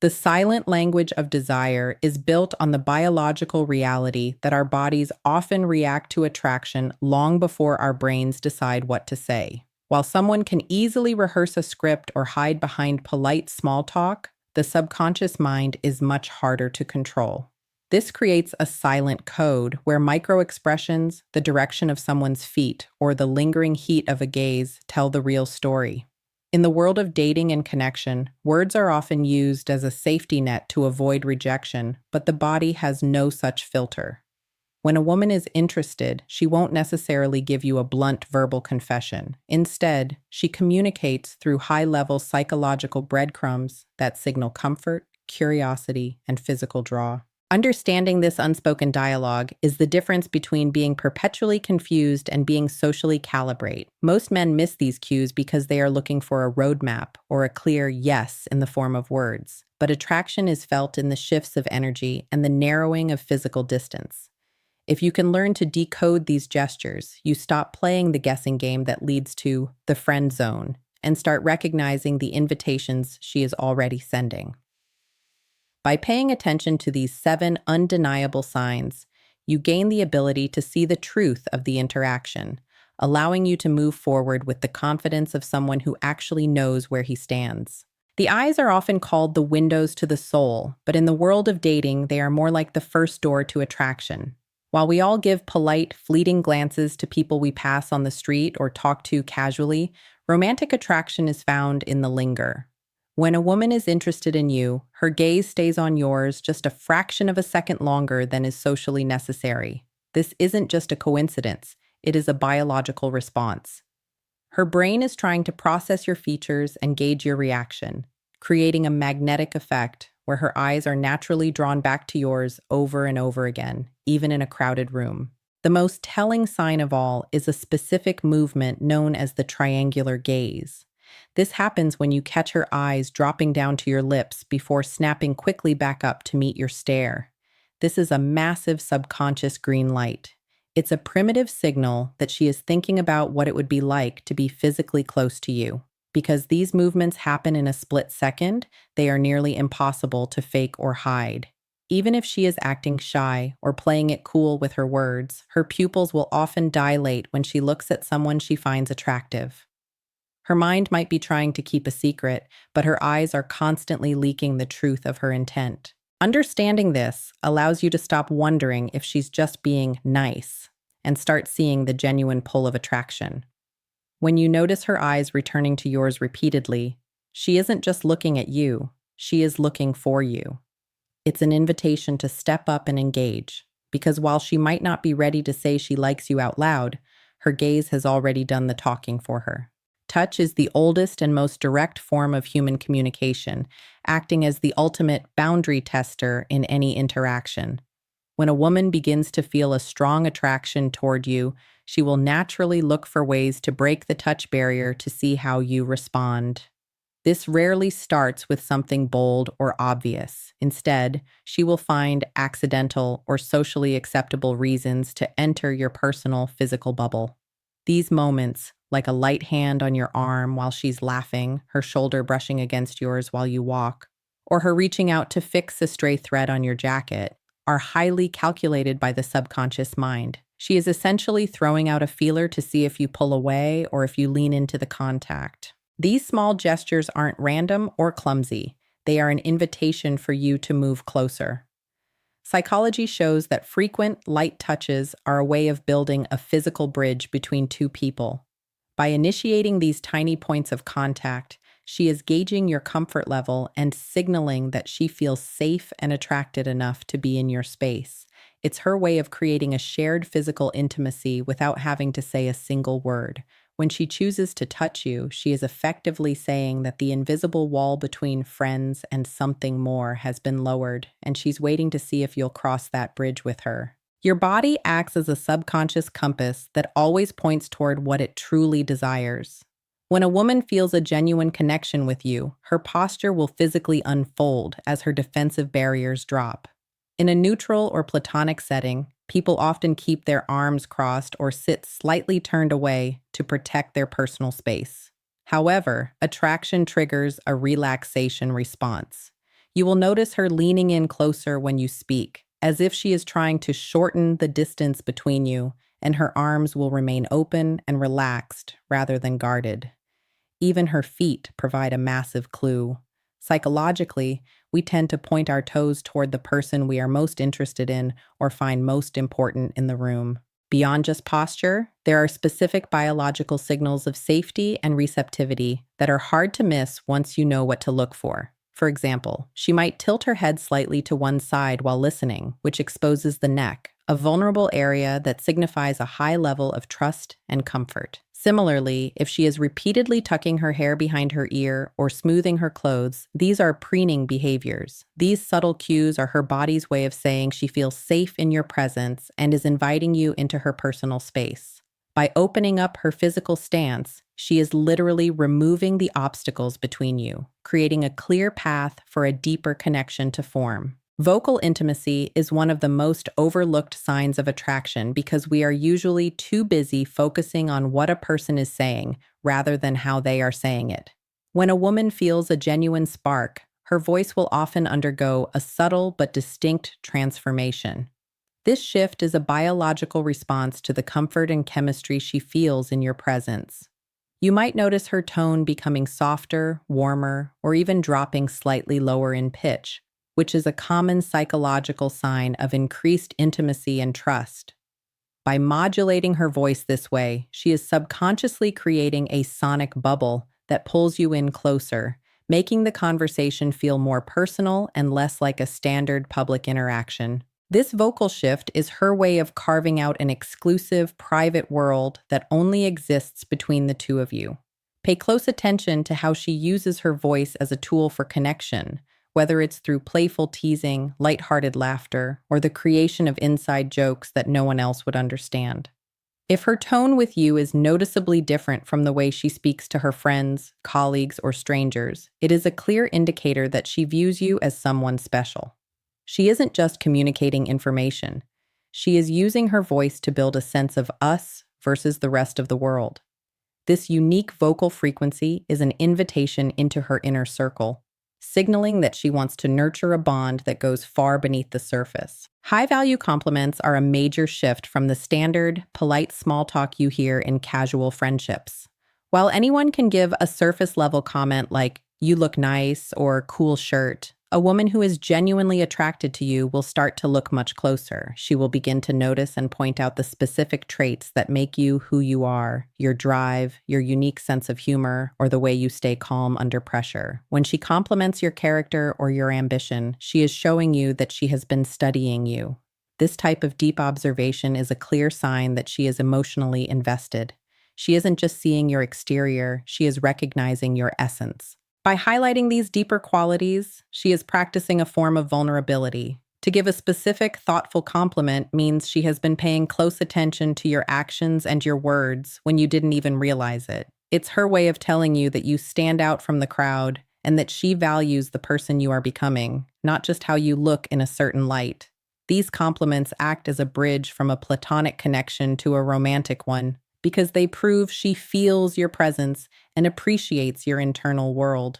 The silent language of desire is built on the biological reality that our bodies often react to attraction long before our brains decide what to say. While someone can easily rehearse a script or hide behind polite small talk, the subconscious mind is much harder to control. This creates a silent code where micro-expressions, the direction of someone's feet, or the lingering heat of a gaze tell the real story. In the world of dating and connection, words are often used as a safety net to avoid rejection, but the body has no such filter. When a woman is interested, she won't necessarily give you a blunt verbal confession. Instead, she communicates through high-level psychological breadcrumbs that signal comfort, curiosity, and physical draw. Understanding this unspoken dialogue is the difference between being perpetually confused and being socially calibrate. Most men miss these cues because they are looking for a roadmap or a clear yes in the form of words. But attraction is felt in the shifts of energy and the narrowing of physical distance. If you can learn to decode these gestures, you stop playing the guessing game that leads to the friend zone and start recognizing the invitations she is already sending. By paying attention to these 7 undeniable signs, you gain the ability to see the truth of the interaction, allowing you to move forward with the confidence of someone who actually knows where he stands. The eyes are often called the windows to the soul, but in the world of dating, they are more like the first door to attraction. While we all give polite, fleeting glances to people we pass on the street or talk to casually, romantic attraction is found in the linger. When a woman is interested in you, her gaze stays on yours just a fraction of a second longer than is socially necessary. This isn't just a coincidence, it is a biological response. Her brain is trying to process your features and gauge your reaction, creating a magnetic effect where her eyes are naturally drawn back to yours over and over again, even in a crowded room. The most telling sign of all is a specific movement known as the triangular gaze. This happens when you catch her eyes dropping down to your lips before snapping quickly back up to meet your stare. This is a massive subconscious green light. It's a primitive signal that she is thinking about what it would be like to be physically close to you. Because these movements happen in a split second, they are nearly impossible to fake or hide. Even if she is acting shy or playing it cool with her words, her pupils will often dilate when she looks at someone she finds attractive. Her mind might be trying to keep a secret, but her eyes are constantly leaking the truth of her intent. Understanding this allows you to stop wondering if she's just being nice and start seeing the genuine pull of attraction. When you notice her eyes returning to yours repeatedly, she isn't just looking at you, she is looking for you. It's an invitation to step up and engage, because while she might not be ready to say she likes you out loud, her gaze has already done the talking for her. Touch is the oldest and most direct form of human communication, acting as the ultimate boundary tester in any interaction. When a woman begins to feel a strong attraction toward you, she will naturally look for ways to break the touch barrier to see how you respond. This rarely starts with something bold or obvious. Instead, she will find accidental or socially acceptable reasons to enter your personal physical bubble. These moments, like a light hand on your arm while she's laughing, her shoulder brushing against yours while you walk, or her reaching out to fix a stray thread on your jacket, are highly calculated by the subconscious mind. She is essentially throwing out a feeler to see if you pull away or if you lean into the contact. These small gestures aren't random or clumsy. They are an invitation for you to move closer. Psychology shows that frequent, light touches are a way of building a physical bridge between two people. By initiating these tiny points of contact, she is gauging your comfort level and signaling that she feels safe and attracted enough to be in your space. It's her way of creating a shared physical intimacy without having to say a single word. When she chooses to touch you, she is effectively saying that the invisible wall between friends and something more has been lowered, and she's waiting to see if you'll cross that bridge with her. Your body acts as a subconscious compass that always points toward what it truly desires. When a woman feels a genuine connection with you, her posture will physically unfold as her defensive barriers drop. In a neutral or platonic setting, people often keep their arms crossed or sit slightly turned away to protect their personal space. However, attraction triggers a relaxation response. You will notice her leaning in closer when you speak, as if she is trying to shorten the distance between you, and her arms will remain open and relaxed rather than guarded. Even her feet provide a massive clue. Psychologically, we tend to point our toes toward the person we are most interested in or find most important in the room. Beyond just posture, there are specific biological signals of safety and receptivity that are hard to miss once you know what to look for. For example, she might tilt her head slightly to one side while listening, which exposes the neck, a vulnerable area that signifies a high level of trust and comfort. Similarly, if she is repeatedly tucking her hair behind her ear or smoothing her clothes, these are preening behaviors. These subtle cues are her body's way of saying she feels safe in your presence and is inviting you into her personal space. By opening up her physical stance, she is literally removing the obstacles between you, creating a clear path for a deeper connection to form. Vocal intimacy is one of the most overlooked signs of attraction because we are usually too busy focusing on what a person is saying rather than how they are saying it. When a woman feels a genuine spark, her voice will often undergo a subtle but distinct transformation. This shift is a biological response to the comfort and chemistry she feels in your presence. You might notice her tone becoming softer, warmer, or even dropping slightly lower in pitch, which is a common psychological sign of increased intimacy and trust. By modulating her voice this way, she is subconsciously creating a sonic bubble that pulls you in closer, making the conversation feel more personal and less like a standard public interaction. This vocal shift is her way of carving out an exclusive, private world that only exists between the two of you. Pay close attention to how she uses her voice as a tool for connection, whether it's through playful teasing, lighthearted laughter, or the creation of inside jokes that no one else would understand. If her tone with you is noticeably different from the way she speaks to her friends, colleagues, or strangers, it is a clear indicator that she views you as someone special. She isn't just communicating information. She is using her voice to build a sense of us versus the rest of the world. This unique vocal frequency is an invitation into her inner circle, signaling that she wants to nurture a bond that goes far beneath the surface. High-value compliments are a major shift from the standard, polite small talk you hear in casual friendships. While anyone can give a surface-level comment like, "You look nice," or "cool shirt," a woman who is genuinely attracted to you will start to look much closer. She will begin to notice and point out the specific traits that make you who you are, your drive, your unique sense of humor, or the way you stay calm under pressure. When she compliments your character or your ambition, she is showing you that she has been studying you. This type of deep observation is a clear sign that she is emotionally invested. She isn't just seeing your exterior, she is recognizing your essence. By highlighting these deeper qualities, she is practicing a form of vulnerability. To give a specific, thoughtful compliment means she has been paying close attention to your actions and your words when you didn't even realize it. It's her way of telling you that you stand out from the crowd and that she values the person you are becoming, not just how you look in a certain light. These compliments act as a bridge from a platonic connection to a romantic one, because they prove she feels your presence and appreciates your internal world.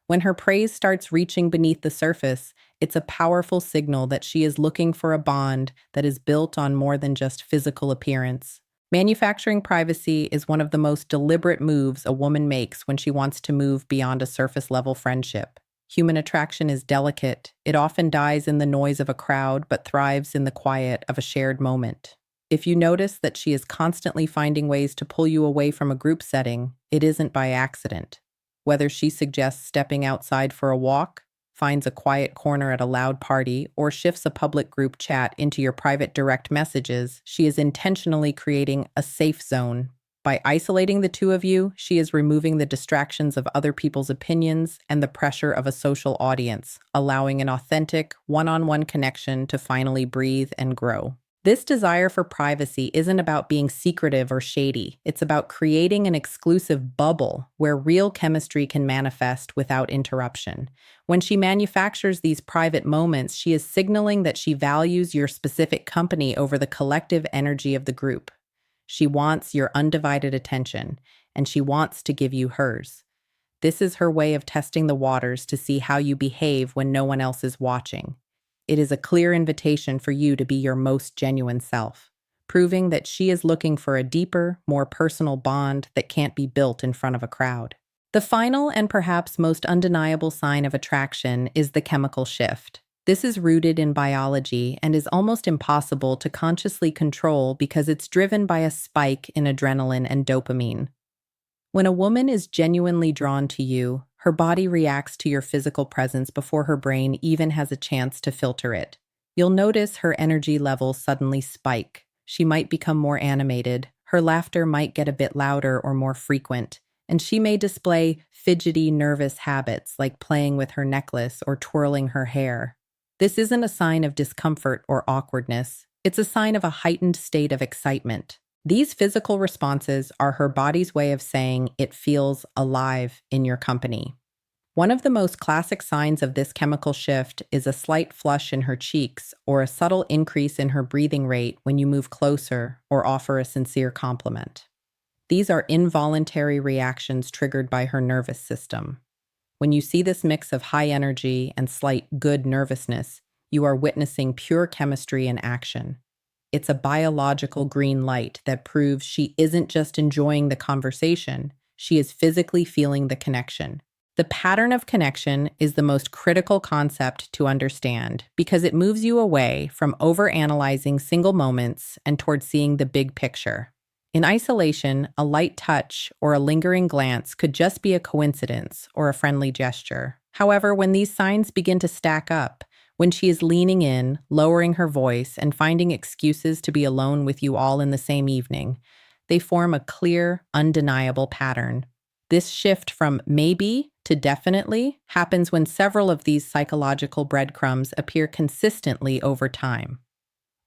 When her praise starts reaching beneath the surface, it's a powerful signal that she is looking for a bond that is built on more than just physical appearance. Manufacturing privacy is one of the most deliberate moves a woman makes when she wants to move beyond a surface-level friendship. Human attraction is delicate. It often dies in the noise of a crowd, but thrives in the quiet of a shared moment. If you notice that she is constantly finding ways to pull you away from a group setting, it isn't by accident. Whether she suggests stepping outside for a walk, finds a quiet corner at a loud party, or shifts a public group chat into your private direct messages, she is intentionally creating a safe zone. By isolating the two of you, she is removing the distractions of other people's opinions and the pressure of a social audience, allowing an authentic, one-on-one connection to finally breathe and grow. This desire for privacy isn't about being secretive or shady. It's about creating an exclusive bubble where real chemistry can manifest without interruption. When she manufactures these private moments, she is signaling that she values your specific company over the collective energy of the group. She wants your undivided attention, and she wants to give you hers. This is her way of testing the waters to see how you behave when no one else is watching. It is a clear invitation for you to be your most genuine self, proving that she is looking for a deeper, more personal bond that can't be built in front of a crowd. The final and perhaps most undeniable sign of attraction is the chemical shift. This is rooted in biology and is almost impossible to consciously control because it's driven by a spike in adrenaline and dopamine. When a woman is genuinely drawn to you, her body reacts to your physical presence before her brain even has a chance to filter it. You'll notice her energy levels suddenly spike. She might become more animated, her laughter might get a bit louder or more frequent, and she may display fidgety, nervous habits like playing with her necklace or twirling her hair. This isn't a sign of discomfort or awkwardness. It's a sign of a heightened state of excitement. These physical responses are her body's way of saying it feels alive in your company. One of the most classic signs of this chemical shift is a slight flush in her cheeks or a subtle increase in her breathing rate when you move closer or offer a sincere compliment. These are involuntary reactions triggered by her nervous system. When you see this mix of high energy and slight good nervousness, you are witnessing pure chemistry in action. It's a biological green light that proves she isn't just enjoying the conversation, she is physically feeling the connection. The pattern of connection is the most critical concept to understand because it moves you away from overanalyzing single moments and toward seeing the big picture. In isolation, a light touch or a lingering glance could just be a coincidence or a friendly gesture. However, when these signs begin to stack up, when she is leaning in, lowering her voice, and finding excuses to be alone with you all in the same evening, they form a clear, undeniable pattern. This shift from maybe to definitely happens when several of these psychological breadcrumbs appear consistently over time.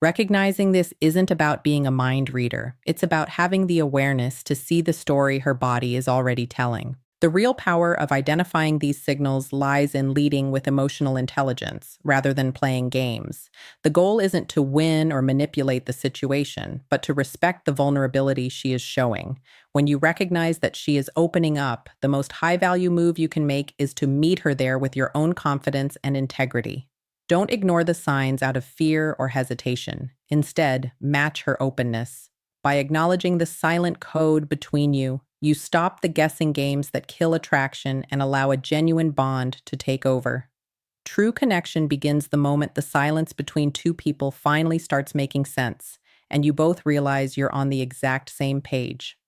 Recognizing this isn't about being a mind reader. It's about having the awareness to see the story her body is already telling. The real power of identifying these signals lies in leading with emotional intelligence rather than playing games. The goal isn't to win or manipulate the situation, but to respect the vulnerability she is showing. When you recognize that she is opening up, the most high-value move you can make is to meet her there with your own confidence and integrity. Don't ignore the signs out of fear or hesitation. Instead, match her openness. By acknowledging the silent code between you, you stop the guessing games that kill attraction and allow a genuine bond to take over. True connection begins the moment the silence between two people finally starts making sense, and you both realize you're on the exact same page.